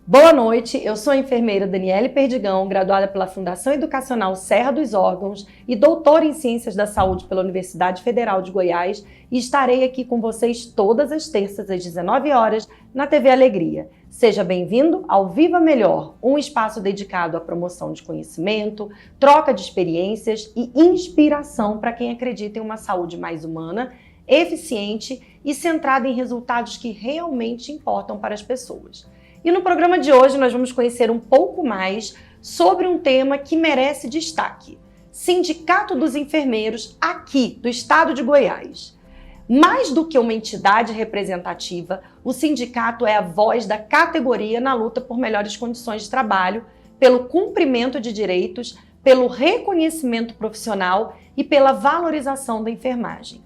Boa noite, eu sou a enfermeira Daniele Perdigão, graduada pela Fundação Educacional Serra dos Órgãos e doutora em Ciências da Saúde pela Universidade Federal de Goiás e estarei aqui com vocês todas as terças às 19 horas na TV Alegria. Seja bem-vindo ao Viva Melhor, um espaço dedicado à promoção de conhecimento, troca de experiências e inspiração para quem acredita em uma saúde mais humana, eficiente e centrada em resultados que realmente importam para as pessoas. E no programa de hoje nós vamos conhecer um pouco mais sobre um tema que merece destaque: Sindicato dos Enfermeiros aqui do estado de Goiás. Mais do que uma entidade representativa, o sindicato é a voz da categoria na luta por melhores condições de trabalho, pelo cumprimento de direitos, pelo reconhecimento profissional e pela valorização da enfermagem.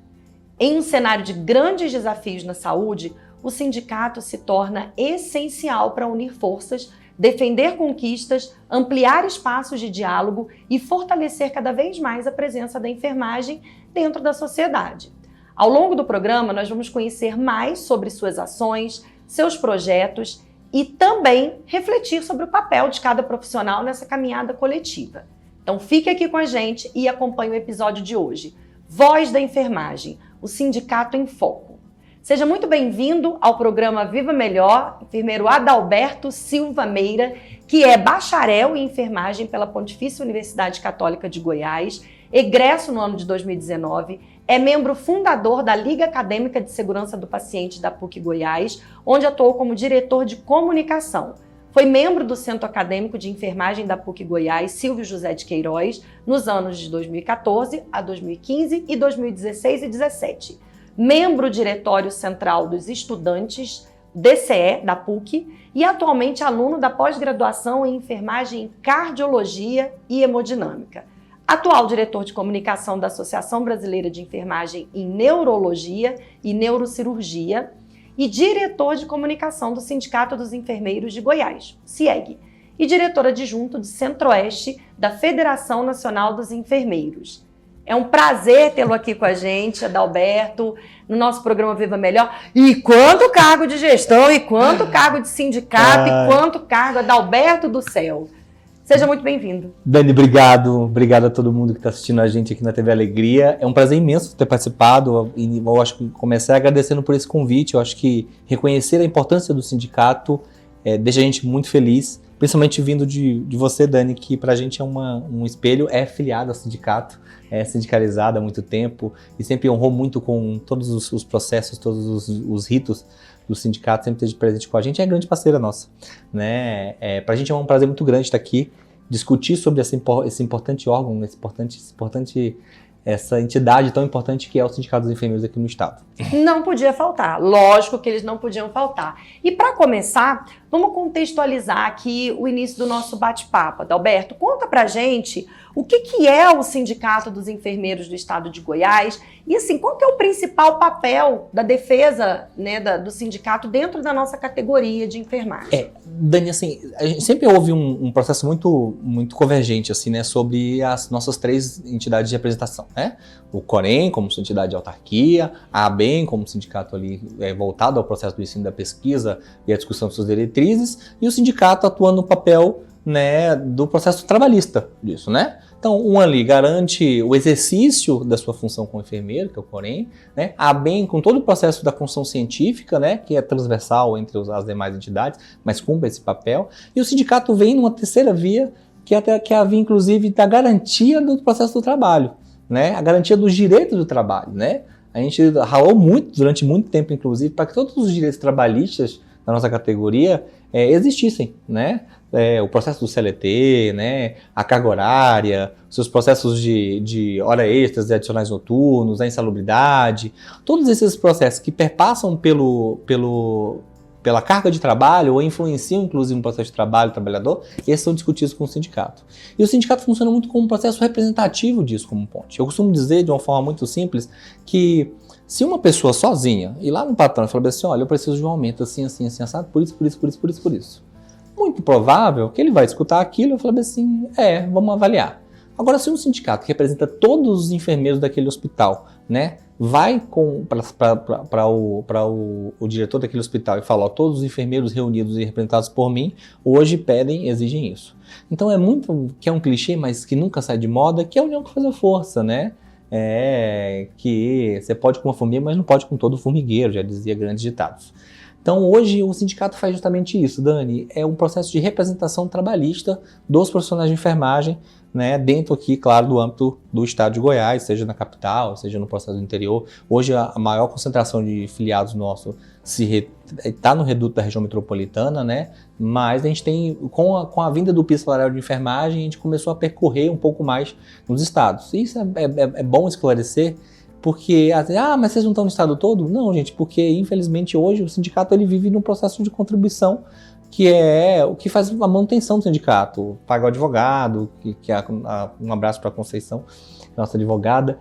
Em um cenário de grandes desafios na saúde, o sindicato se torna essencial para unir forças, defender conquistas, ampliar espaços de diálogo e fortalecer cada vez mais a presença da enfermagem dentro da sociedade. Ao longo do programa, nós vamos conhecer mais sobre suas ações, seus projetos e também refletir sobre o papel de cada profissional nessa caminhada coletiva. Então fique aqui com a gente e acompanhe o episódio de hoje. Voz da Enfermagem, o Sindicato em Foco. Seja muito bem-vindo ao programa Viva Melhor, enfermeiro Adalberto Silva Meira, que é bacharel em enfermagem pela Pontifícia Universidade Católica de Goiás, egresso no ano de 2019, é membro fundador da Liga Acadêmica de Segurança do Paciente da PUC Goiás, onde atuou como diretor de comunicação. Foi membro do Centro Acadêmico de Enfermagem da PUC Goiás, Silvio José de Queiroz, nos anos de 2014 a 2015 e 2016 e 2017. Membro diretório central dos estudantes DCE da PUC e atualmente aluno da pós-graduação em enfermagem em cardiologia e hemodinâmica. Atual diretor de comunicação da Associação Brasileira de Enfermagem em Neurologia e Neurocirurgia e diretor de comunicação do Sindicato dos Enfermeiros de Goiás, CIEG, e diretor adjunto de Centro-Oeste da Federação Nacional dos Enfermeiros. É um prazer tê-lo aqui com a gente, Adalberto, no nosso programa Viva Melhor. E quanto cargo de gestão, e quanto cargo de sindicato, e quanto cargo, Adalberto do céu. Seja muito bem-vindo. Dani, obrigado. Obrigado a todo mundo que está assistindo a gente aqui na TV Alegria. É um prazer imenso ter participado e eu acho que comecei agradecendo por esse convite. Eu acho que reconhecer a importância do sindicato deixa a gente muito feliz, principalmente vindo de você, Dani, que pra gente é um espelho, é filiado ao sindicato, é sindicalizado há muito tempo e sempre honrou muito com todos os processos, todos os ritos do sindicato, sempre esteve presente com a gente, é grande parceira nossa, né? Pra gente é um prazer muito grande estar aqui, discutir sobre esse importante órgão, essa entidade tão importante que é o Sindicato dos Enfermeiros aqui no estado. Não podia faltar, lógico que eles não podiam faltar. E para começar, vamos contextualizar aqui o início do nosso bate-papo. Adalberto, conta pra gente o que é o Sindicato dos Enfermeiros do estado de Goiás e assim, qual que é o principal papel da defesa, né, do sindicato dentro da nossa categoria de enfermagem? Dani, assim, a gente sempre houve um processo muito convergente assim, né, sobre as nossas três entidades de representação, né? O Corém como entidade de autarquia, a ABEM como sindicato ali voltado ao processo do ensino da pesquisa e a discussão de suas diretrizes, e o sindicato atuando no papel, né, do processo trabalhista disso, né? Então, um ali garante o exercício da sua função como enfermeiro, que é o Corém, né? A ABEM com todo o processo da construção científica, né, que é transversal entre as demais entidades, mas cumpre esse papel. E o sindicato vem numa terceira via, que é a via, inclusive, da garantia do processo do trabalho, né? A garantia dos direitos do trabalho, né? A gente ralou muito, durante muito tempo, inclusive, para que todos os direitos trabalhistas da nossa categoria existissem, né? O processo do CLT, né? A carga horária, seus processos de hora extras e adicionais noturnos, a insalubridade, todos esses processos que perpassam pela carga de trabalho ou influenciam, inclusive, no processo de trabalho do trabalhador, esses são discutidos com o sindicato. E o sindicato funciona muito como um processo representativo disso, como ponte. Eu costumo dizer, de uma forma muito simples, que se uma pessoa sozinha ir lá no patrão e falar assim, olha, eu preciso de um aumento assim, assado, por isso. Muito provável que ele vai escutar aquilo e falar assim, vamos avaliar. Agora, se um sindicato que representa todos os enfermeiros daquele hospital, né, vai para o diretor daquele hospital e fala, ó, todos os enfermeiros reunidos e representados por mim, hoje pedem, exigem isso. Então é muito, que é um clichê, mas que nunca sai de moda, que é a união que faz a força, né? Que você pode com uma formiga, mas não pode com todo formigueiro, já dizia grandes ditados. Então hoje o sindicato faz justamente isso, Dani, é um processo de representação trabalhista dos profissionais de enfermagem, né, dentro aqui, claro, do âmbito do estado de Goiás, seja na capital, seja no processo do interior. Hoje a maior concentração de filiados nosso está no reduto da região metropolitana, né, mas a gente tem, com a vinda do piso salarial de enfermagem, a gente começou a percorrer um pouco mais nos estados. Isso é bom esclarecer, porque, mas vocês não estão no estado todo? Não, gente, porque infelizmente hoje o sindicato ele vive num processo de contribuição, que é o que faz a manutenção do sindicato, paga o advogado, um abraço para a Conceição, nossa advogada,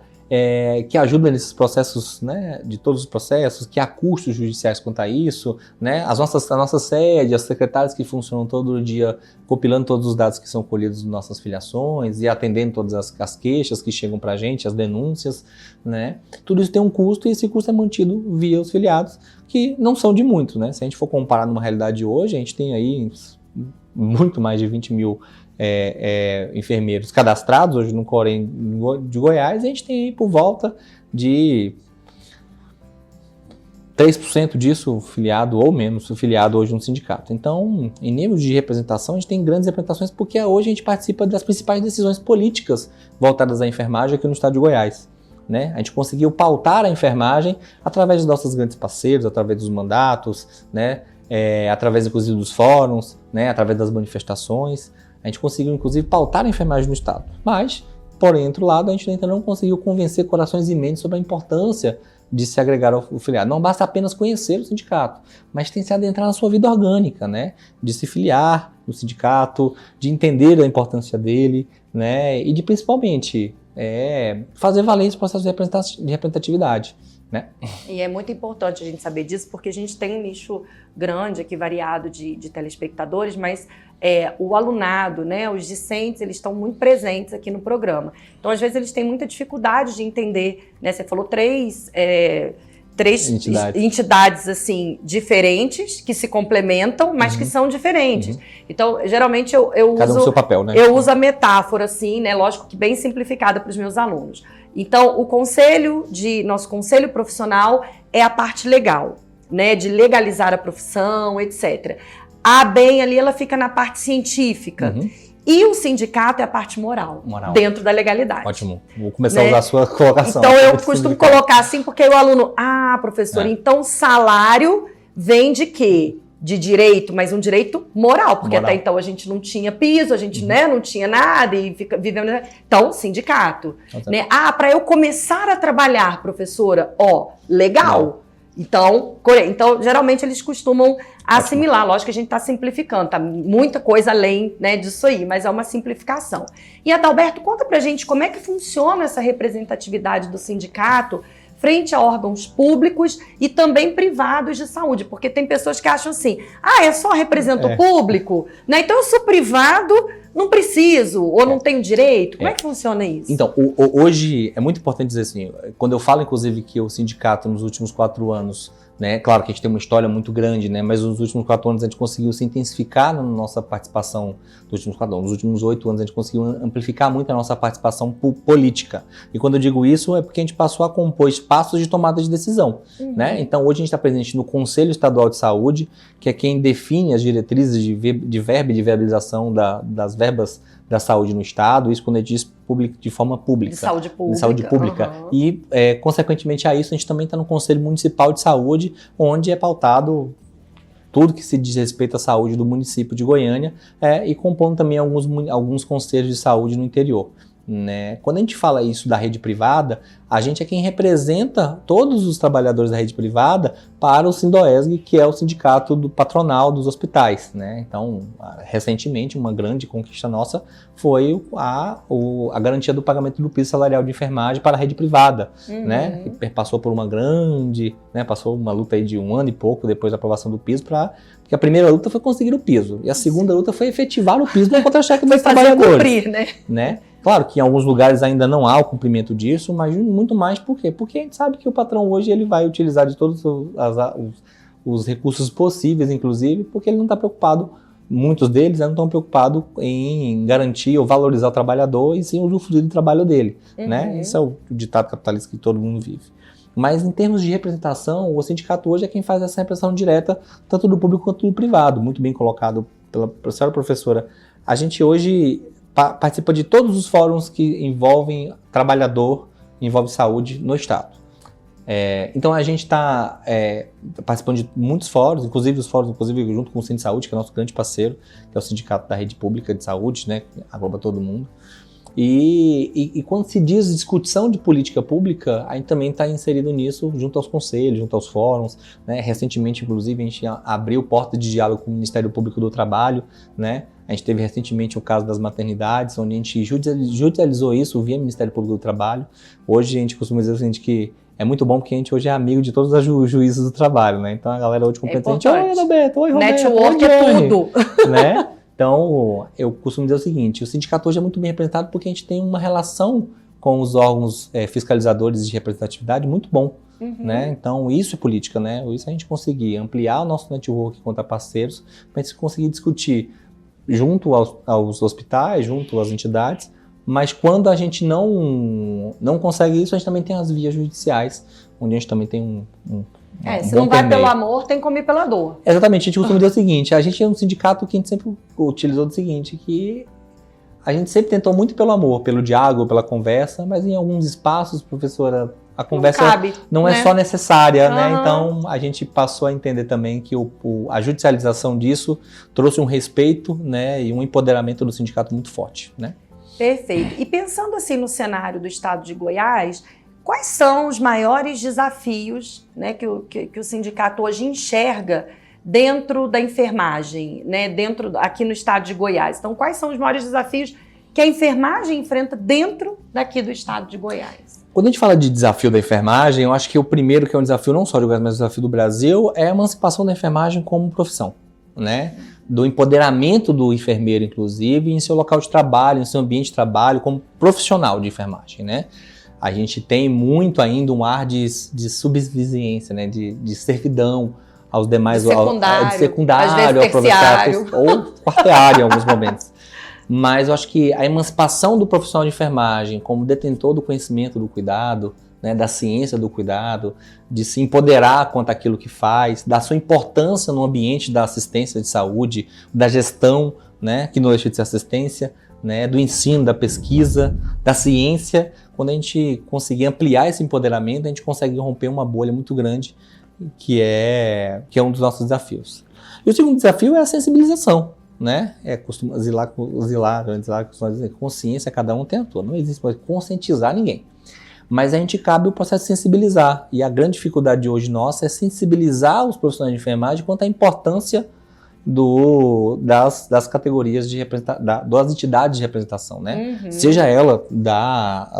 que ajuda nesses processos, né, de todos os processos, que há custos judiciais quanto a isso, né, a nossa sede, as secretárias que funcionam todo dia compilando todos os dados que são colhidos de nossas filiações e atendendo todas as queixas que chegam para a gente, as denúncias, né, tudo isso tem um custo e esse custo é mantido via os filiados, que não são de muito, né, se a gente for comparar numa realidade de hoje, a gente tem aí muito mais de 20 mil enfermeiros cadastrados hoje no Corém de Goiás, a gente tem aí por volta de 3% disso filiado ou menos filiado hoje no sindicato. Então, em nível de representação, a gente tem grandes representações porque hoje a gente participa das principais decisões políticas voltadas à enfermagem aqui no estado de Goiás. Né? A gente conseguiu pautar a enfermagem através dos nossos grandes parceiros, através dos mandatos, né? Através inclusive dos fóruns, né? Através das manifestações. A gente conseguiu, inclusive, pautar a enfermagem no estado. Mas, porém, outro lado, a gente ainda não conseguiu convencer corações e mentes sobre a importância de se agregar ao filiado. Não basta apenas conhecer o sindicato, mas tem que se adentrar na sua vida orgânica, né? De se filiar no sindicato, de entender a importância dele, né? E de, principalmente, fazer valer esse processo de representatividade. Né? E é muito importante a gente saber disso, porque a gente tem um nicho grande aqui, variado de telespectadores, mas o alunado, né, os discentes, eles estão muito presentes aqui no programa. Então, às vezes, eles têm muita dificuldade de entender, né? Você falou três entidades assim, diferentes, que se complementam, mas que são diferentes. Então, geralmente, eu Cada uso... um seu papel, né? Eu uso a metáfora, assim, né? Lógico que bem simplificada para os meus alunos. Então, nosso conselho profissional é a parte legal, né? De legalizar a profissão, etc. A ABEM ali, ela fica na parte científica. E o sindicato é a parte moral. Dentro da legalidade. Ótimo. Vou começar a usar a sua colocação. Então, eu costumo colocar assim, porque o aluno... professor, então salário vem de quê? De direito, mas um direito moral, porque até então a gente não tinha piso, a gente não tinha nada e vivendo... Então, sindicato. Né? Para eu começar a trabalhar, professora, legal. Então, geralmente eles costumam assimilar. Lógico que a gente está simplificando, tá muita coisa além, né, disso aí, mas é uma simplificação. E, Adalberto, conta pra gente como é que funciona essa representatividade do sindicato frente a órgãos públicos e também privados de saúde, porque tem pessoas que acham assim, é só represento o público, né? Então eu sou privado, não preciso, ou não tenho direito. Como é que funciona isso? Então, hoje é muito importante dizer assim, quando eu falo, inclusive, que o sindicato nos últimos 4 anos, né, claro que a gente tem uma história muito grande, né, mas nos últimos 4 anos a gente conseguiu se intensificar na nossa participação, nos últimos 8 anos a gente conseguiu amplificar muito a nossa participação política. E quando eu digo isso é porque a gente passou a compor espaços de tomada de decisão. Né? Então hoje a gente está presente no Conselho Estadual de Saúde, que é quem define as diretrizes de verba e de viabilização das verbas da saúde no estado, isso quando a gente diz de forma pública. De saúde pública. De saúde pública. E, consequentemente a isso, a gente também está no Conselho Municipal de Saúde, onde é pautado tudo que se diz respeito à saúde do município de Goiânia e compondo também alguns conselhos de saúde no interior. Né? Quando a gente fala isso da rede privada, a gente é quem representa todos os trabalhadores da rede privada para o Sindoesg, que é o sindicato patronal dos hospitais. Né? Então, recentemente, uma grande conquista nossa foi a garantia do pagamento do piso salarial de enfermagem para a rede privada, né? Que passou por uma passou uma luta aí de 1 ano e pouco depois da aprovação do piso, porque a primeira luta foi conseguir o piso, e a segunda luta foi efetivar o piso no contra-cheque dos trabalhadores. Cumprir, né? Claro que em alguns lugares ainda não há o cumprimento disso, mas muito mais por quê? Porque a gente sabe que o patrão hoje ele vai utilizar de todos os recursos possíveis, inclusive, porque ele não está preocupado, muitos deles não estão preocupados em garantir ou valorizar o trabalhador e sim usufruir do trabalho dele, né? Esse é o ditado capitalista que todo mundo vive. Mas em termos de representação, o sindicato hoje é quem faz essa representação direta, tanto do público quanto do privado, muito bem colocado pela senhora professora. A gente hoje participa de todos os fóruns que envolvem trabalhador, envolvem saúde no Estado. Então a gente está participando de muitos fóruns, inclusive junto com o Sindicato de Saúde, que é o nosso grande parceiro, que é o Sindicato da Rede Pública de Saúde, né, que agloba todo mundo. E quando se diz discussão de política pública, a gente também está inserido nisso junto aos conselhos, junto aos fóruns, né? Recentemente, inclusive, a gente abriu porta de diálogo com o Ministério Público do Trabalho, né? A gente teve recentemente o caso das maternidades, onde a gente judicializou isso via Ministério Público do Trabalho. Hoje a gente costuma dizer o seguinte, que é muito bom porque a gente hoje é amigo de todos os juízes do trabalho, né? Então a galera hoje competente, oi Roberto, oi Roberto, network é tudo, né? Então, eu costumo dizer o seguinte, o sindicato hoje é muito bem representado porque a gente tem uma relação com os órgãos fiscalizadores de representatividade muito bom, né? Então, isso é política, né? Isso a gente conseguir ampliar o nosso network contra parceiros, para a gente conseguir discutir junto aos hospitais, junto às entidades, mas quando a gente não consegue isso, a gente também tem as vias judiciais, onde a gente também tem se não vai pelo amor, tem como ir pela dor. Exatamente, a gente costuma dizer o seguinte, a gente é um sindicato que a gente sempre utilizou do seguinte, que a gente sempre tentou muito pelo amor, pelo diálogo, pela conversa, mas em alguns espaços, professora, a conversa não é só necessária, né? Então a gente passou a entender também que a judicialização disso trouxe um respeito, né, e um empoderamento do sindicato muito forte, né? Perfeito. E pensando assim no cenário do estado de Goiás, quais são os maiores desafios, né, que o sindicato hoje enxerga dentro da enfermagem, né, aqui no estado de Goiás? Então, quais são os maiores desafios que a enfermagem enfrenta dentro daqui do estado de Goiás? Quando a gente fala de desafio da enfermagem, eu acho que o primeiro, que é um desafio não só de Goiás, mas um desafio do Brasil, é a emancipação da enfermagem como profissão, né? Do empoderamento do enfermeiro, inclusive, em seu local de trabalho, em seu ambiente de trabalho, como profissional de enfermagem, né? A gente tem muito ainda um ar de subserviência, né? De servidão aos demais, de secundário, às vezes terciário, ou quarteário em alguns momentos. Mas eu acho que a emancipação do profissional de enfermagem como detentor do conhecimento do cuidado, né, da ciência do cuidado, de se empoderar quanto àquilo que faz, da sua importância no ambiente da assistência de saúde, da gestão, né, que não deixa de ser assistência, né, do ensino, da pesquisa, da ciência. Quando a gente conseguir ampliar esse empoderamento, a gente consegue romper uma bolha muito grande, que é um dos nossos desafios. E o segundo desafio é a sensibilização, né? Costuma dizer, consciência, cada um tem a sua. Não existe para conscientizar ninguém. Mas a gente cabe o processo de sensibilizar. E a grande dificuldade hoje nossa é sensibilizar os profissionais de enfermagem quanto à importância das categorias das entidades de representação, né? Seja ela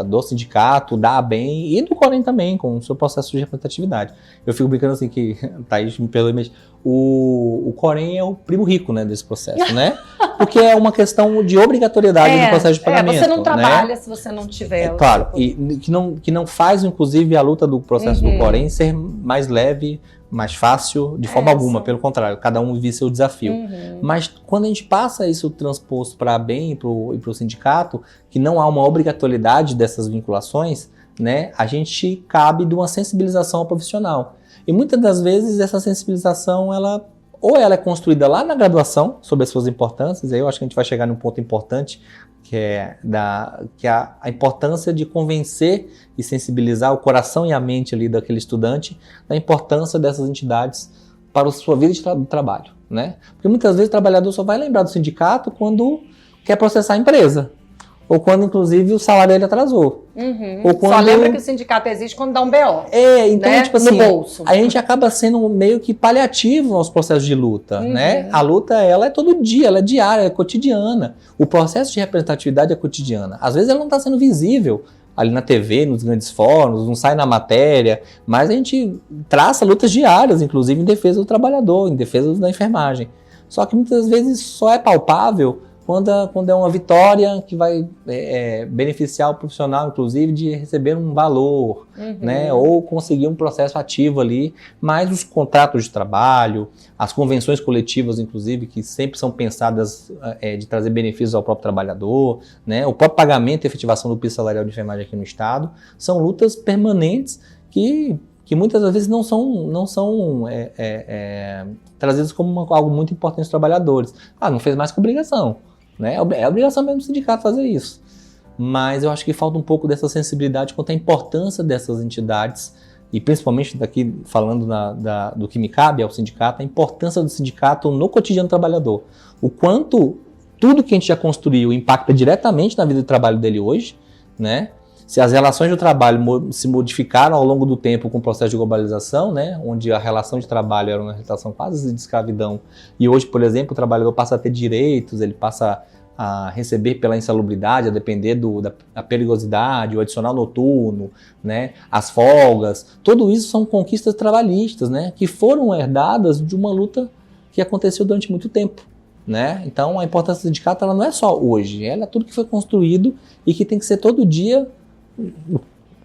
do sindicato, da ABEM e do Corém também, com o seu processo de representatividade. Eu fico brincando assim que, Thaís, me perdoe, mas o Corém é o primo rico, né, desse processo, né? Porque é uma questão de obrigatoriedade do processo de pagamento. Você não trabalha, né? Se você não tiver... Claro, e que não faz, inclusive, a luta do processo do Corém ser mais leve, mais fácil, de forma alguma, pelo contrário, cada um vive seu desafio. Mas quando a gente passa isso transposto para a ABEM e para o sindicato, que não há uma obrigatoriedade dessas vinculações, né, a gente cabe de uma sensibilização ao profissional. E muitas das vezes essa sensibilização, ela é construída lá na graduação, sobre as suas importâncias, aí eu acho que a gente vai chegar num ponto importante, que é a importância de convencer e sensibilizar o coração e a mente ali daquele estudante da importância dessas entidades para a sua vida de trabalho, né? Porque muitas vezes o trabalhador só vai lembrar do sindicato quando quer processar a empresa, ou quando, inclusive, o salário dele atrasou. Ou quando... Só lembra que o sindicato existe quando dá um BO. Então, né? Tipo assim, no bolso. A gente acaba sendo meio que paliativo aos processos de luta, né? A luta, ela é todo dia, ela é diária, é cotidiana. O processo de representatividade é cotidiana. Às vezes ela não está sendo visível ali na TV, nos grandes fóruns, não sai na matéria, mas a gente traça lutas diárias, inclusive em defesa do trabalhador, em defesa da enfermagem. Só que muitas vezes só é palpável quando é uma vitória que vai beneficiar o profissional, inclusive, de receber um valor, né? Ou conseguir um processo ativo ali, mas os contratos de trabalho, as convenções coletivas, inclusive, que sempre são pensadas de trazer benefícios ao próprio trabalhador, né? O próprio pagamento e efetivação do piso salarial de enfermagem aqui no Estado, são lutas permanentes que muitas vezes não são trazidas como algo muito importante aos trabalhadores. Não fez mais que obrigação, né? É obrigação mesmo do sindicato fazer isso. Mas eu acho que falta um pouco dessa sensibilidade quanto à importância dessas entidades, e principalmente daqui falando do que me cabe ao sindicato, a importância do sindicato no cotidiano do trabalhador. O quanto tudo que a gente já construiu impacta diretamente na vida do trabalho dele hoje, né? Se as relações do trabalho se modificaram ao longo do tempo com o processo de globalização, né, onde a relação de trabalho era uma relação quase de escravidão, e hoje, por exemplo, o trabalhador passa a ter direitos, ele passa a receber pela insalubridade, a depender da perigosidade, o adicional noturno, né, as folgas, tudo isso são conquistas trabalhistas, né, que foram herdadas de uma luta que aconteceu durante muito tempo. Né? Então a importância do sindicato ela não é só hoje, ela é tudo que foi construído e que tem que ser todo dia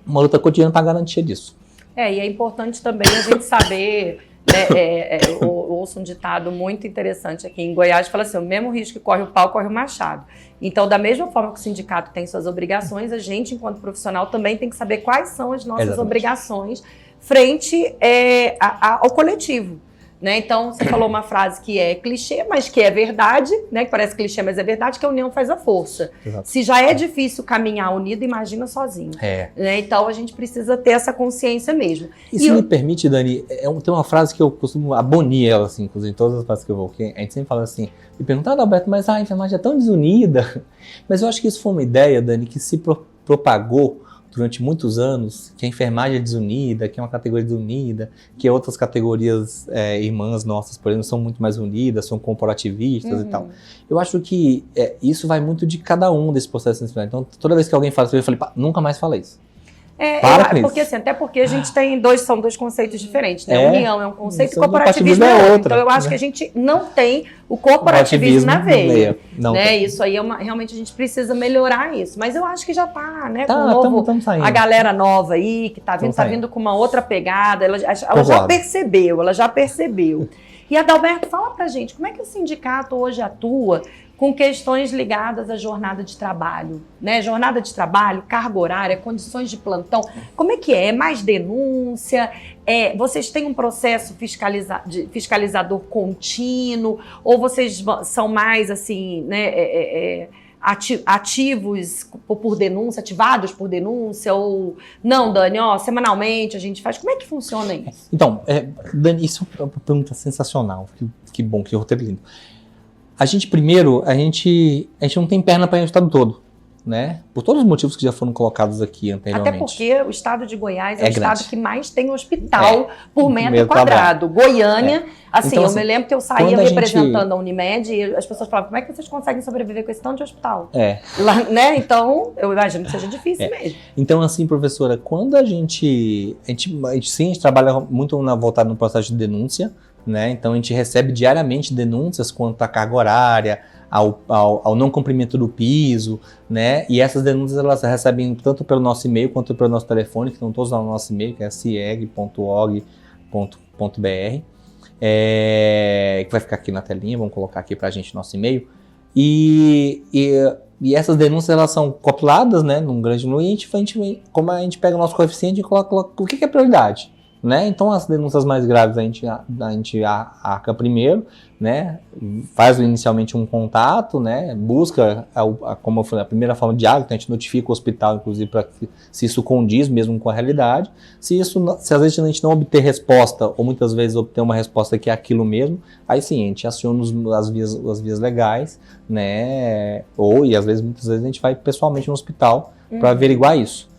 uma luta cotidiana para garantia disso. E é importante também a gente saber, né, eu ouço um ditado muito interessante aqui em Goiás, que fala assim, o mesmo risco que corre o pau, corre o machado. Então, da mesma forma que o sindicato tem suas obrigações, a gente, enquanto profissional, também tem que saber quais são as nossas obrigações frente ao coletivo. Né? Então, você falou uma frase que é clichê, mas que é verdade, né? Que parece clichê, mas é verdade, que a união faz a força. Exato. Se já é difícil caminhar unido, imagina sozinho. Né? Então, a gente precisa ter essa consciência mesmo. E se me permite, Dani, tem uma frase que eu costumo abolir ela, assim, inclusive em todas as frases que eu vou, que a gente sempre fala assim, me pergunta, Alberto, mas a enfermagem é tão desunida. Mas eu acho que isso foi uma ideia, Dani, que se propagou durante muitos anos, que a enfermagem é desunida, que é uma categoria desunida, que outras categorias irmãs nossas, por exemplo, são muito mais unidas, são corporativistas e tal. Eu acho que isso vai muito de cada um desse processo de ensinamento. Então, toda vez que alguém fala isso, eu falei, nunca mais fala isso. Porque assim, até porque a gente tem são dois conceitos diferentes, né? União é um conceito e corporativismo é outro. outra, então eu acho que a gente não tem o corporativismo na veia. Não né? tem. Isso aí realmente a gente precisa melhorar isso. Mas eu acho que já tá, né? Tamo saindo. A galera nova aí, que tá vindo com uma outra pegada, ela já percebeu. E Adalberto, fala pra gente, como é que o sindicato hoje atua com questões ligadas à jornada de trabalho, né? Jornada de trabalho, carga horária, condições de plantão. Como é que é? É mais denúncia? Vocês têm um processo fiscalizador contínuo? Ou vocês são mais, assim, né, ativos por denúncia, ativados por denúncia? Ou não, Dani, semanalmente a gente faz? Como é que funciona isso? Então, Dani, isso é uma pergunta sensacional. Que bom, que roteiro lindo. A gente não tem perna para ir no estado todo, né? Por todos os motivos que já foram colocados aqui anteriormente. Até porque o estado de Goiás é o grande. estado que mais tem hospital por metro quadrado. Goiânia, assim, então, eu me lembro que eu saía representando a Unimed e as pessoas falavam, como é que vocês conseguem sobreviver com esse tanto de hospital? Lá, né? Então, eu imagino que seja difícil mesmo. Então, assim, professora, quando a gente trabalha muito voltado no processo de denúncia, né? Então a gente recebe diariamente denúncias quanto à carga horária, ao não cumprimento do piso, né? E essas denúncias elas recebem tanto pelo nosso e-mail quanto pelo nosso telefone, que estão todos no nosso e-mail, que é cieg.org.br, que vai ficar aqui na telinha, vamos colocar aqui pra gente nosso e-mail. E essas denúncias elas são compiladas, né, num grande número, e como a gente pega o nosso coeficiente e coloca o que é prioridade. Né? Então as denúncias mais graves a gente arca primeiro, né? Faz inicialmente um contato, né? Busca, como eu falei, a primeira forma de diálogo, então a gente notifica o hospital, inclusive, para se isso condiz mesmo com a realidade. Se às vezes a gente não obter resposta, ou muitas vezes obter uma resposta que é aquilo mesmo, aí sim, a gente aciona as vias legais, né? E às vezes, muitas vezes a gente vai pessoalmente no hospital para averiguar isso.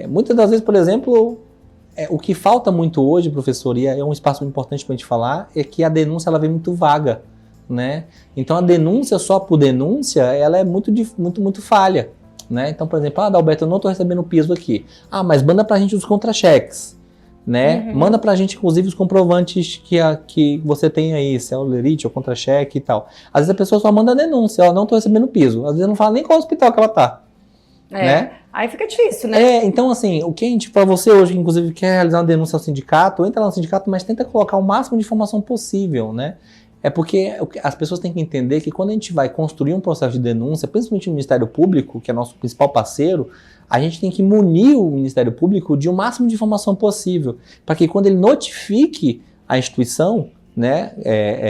Muitas das vezes, por exemplo, o que falta muito hoje, professor, e é um espaço importante para a gente falar, é que a denúncia ela vem muito vaga, né? Então a denúncia só por denúncia, ela é muito falha, né? Então, por exemplo, Adalberto, eu não estou recebendo piso aqui. Mas manda para a gente os contra-cheques, né? Manda pra gente, inclusive, os comprovantes que você tem aí, se é o lerite ou contra-cheque e tal. Às vezes a pessoa só manda a denúncia, ela não tô recebendo piso. Às vezes não fala nem qual hospital que ela tá. Né? Aí fica difícil, né? Então assim, o que a gente, pra você hoje, inclusive, quer realizar uma denúncia ao sindicato, entra lá no sindicato, mas tenta colocar o máximo de informação possível, né? É porque as pessoas têm que entender que quando a gente vai construir um processo de denúncia, principalmente o Ministério Público, que é nosso principal parceiro, a gente tem que munir o Ministério Público de o máximo de informação possível, para que quando ele notifique a instituição, né,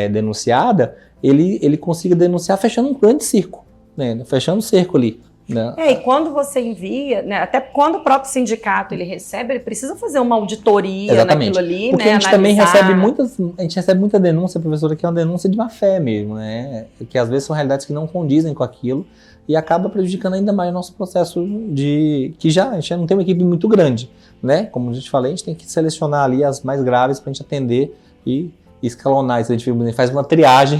denunciada, ele consiga denunciar fechando um grande circo, né, fechando um cerco ali. Né? E quando você envia, né, até quando o próprio sindicato ele recebe, ele precisa fazer uma auditoria naquilo ali, porque né, a gente também recebe muita denúncia, professora, que é uma denúncia de má fé mesmo, né? Que às vezes são realidades que não condizem com aquilo e acaba prejudicando ainda mais o nosso processo que a gente já não tem uma equipe muito grande, né? Como a gente falou, a gente tem que selecionar ali as mais graves para a gente atender e escalonar isso, a gente faz uma triagem.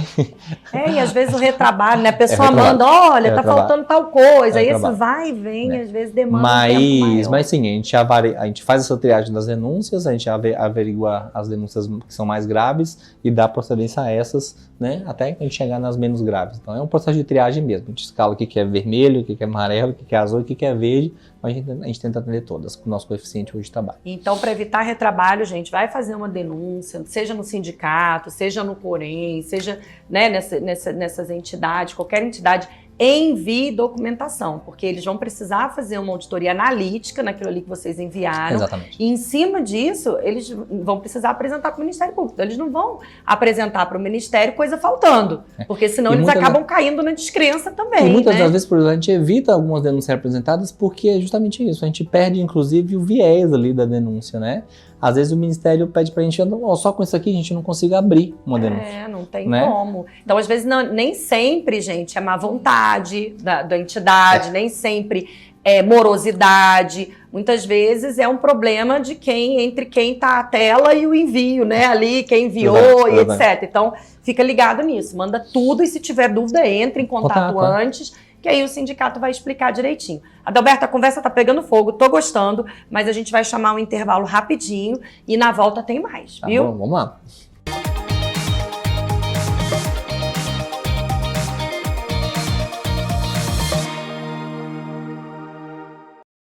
E às vezes o retrabalho, né? A pessoa manda, olha, tá faltando tal coisa, aí esse vai e vem, às vezes demanda um tempo maior. Mas sim, a gente faz essa triagem das denúncias, a gente averigua as denúncias que são mais graves e dá procedência a essas, né? Até a gente chegar nas menos graves. Então é um processo de triagem mesmo, a gente escala o que é vermelho, o que é amarelo, o que é azul, o que é verde, a gente tenta atender todas com o nosso coeficiente hoje de trabalho. Então, para evitar retrabalho, gente, vai fazer uma denúncia, seja no sindicato, seja no Corém, seja, né, nessas entidades, qualquer entidade, envie documentação, porque eles vão precisar fazer uma auditoria analítica naquilo ali que vocês enviaram. Exatamente. E em cima disso, eles vão precisar apresentar para o Ministério Público. Eles não vão apresentar para o Ministério coisa faltando, porque senão eles acabam caindo na descrença também. E muitas né? das vezes, por exemplo, a gente evita algumas denúncias apresentadas porque é justamente isso. A gente perde, inclusive, o viés ali da denúncia, né? Às vezes o Ministério pede pra gente, só com isso aqui a gente não consiga abrir uma denúncia. Não tem como. Então, às vezes, nem sempre, gente, é má vontade da entidade, nem sempre é morosidade. Muitas vezes é um problema de entre quem tá a tela e o envio, né? Ali, quem enviou e etc. Então, fica ligado nisso. Manda tudo e se tiver dúvida, entre em contato antes, que aí o sindicato vai explicar direitinho. Adalberto, a conversa tá pegando fogo, tô gostando, mas a gente vai chamar um intervalo rapidinho e na volta tem mais, viu? Bom, vamos lá.